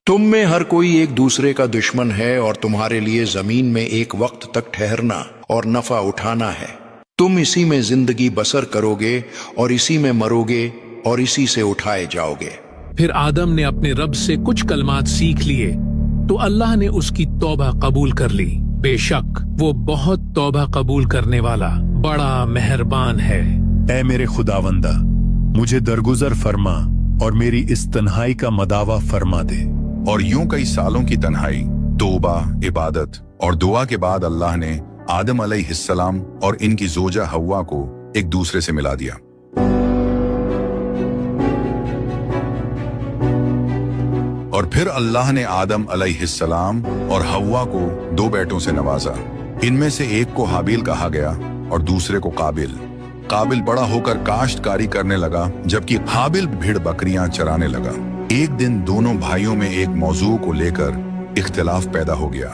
तुम में हर कोई एक दूसरे का दुश्मन है और तुम्हारे लिए जमीन में एक वक्त तक ठहरना और नफा उठाना है। तुम इसी में जिंदगी बसर करोगे और इसी में मरोगे और इसी से उठाए जाओगे। फिर आदम ने अपने रब से कुछ कलमात सीख लिए तो अल्लाह ने उसकी तौबा कबूल कर ली। बेशक वो बहुत तौबा कबूल करने वाला बड़ा मेहरबान है। ऐ मेरे खुदावंदा, मुझे दरगुजर फरमा और मेरी इस तन्हाई का मदावा फरमा दे। और यूं कई सालों की तन्हाई, तौबा, इबादत और दुआ के बाद अल्लाह ने आदम अलैहिस्सलाम और इनकी जोजा हव्वा को एक दूसरे से मिला दिया। और फिर अल्लाह ने आदम अलैहिस्सलाम और हव्वा को दो बेटों से नवाजा। इनमें से एक को हाबिल कहा गया और दूसरे को काबिल। काबिल बड़ा होकर काश्तकारी करने लगा, जबकि हाबिल भेड़ बकरियां चराने लगा। एक दिन दोनों भाइयों में एक मौजू को लेकर इख्तिलाफ पैदा हो गया।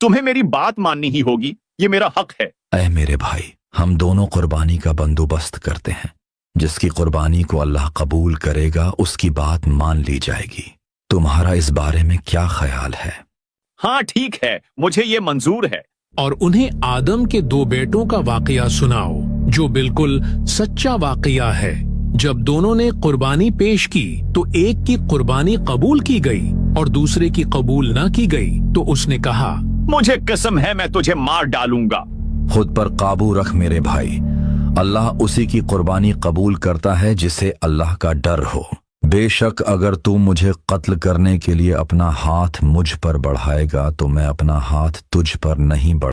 तुम्हें मेरी बात माननी ही होगी, ये मेरा हक है। ऐ मेरे भाई, हम दोनों कुर्बानी का बंदोबस्त करते हैं। जिसकी कुर्बानी को अल्लाह कबूल करेगा उसकी बात मान ली जाएगी। तुम्हारा इस बारे में क्या ख्याल है? हाँ ठीक है, मुझे ये मंजूर है। और उन्हें आदम के दो बेटों का वाकया सुनाओ जो बिल्कुल सच्चा वाकया है। जब दोनों ने कुर्बानी पेश की तो एक की कुर्बानी कबूल की गई और दूसरे की कबूल न की गई तो उसने कहा, मुझे कसम है मैं तुझे मार डालूंगा। खुद पर काबू रख मेरे भाई। अल्लाह उसी की कुर्बानी कबूल करता है जिसे अल्लाह का डर हो। बेशक अगर तू मुझे कत्ल करने के लिए अपना हाथ मुझ पर बढ़ाएगा तो मैं अपना हाथ तुझ पर नहीं बढ़ाऊंगा।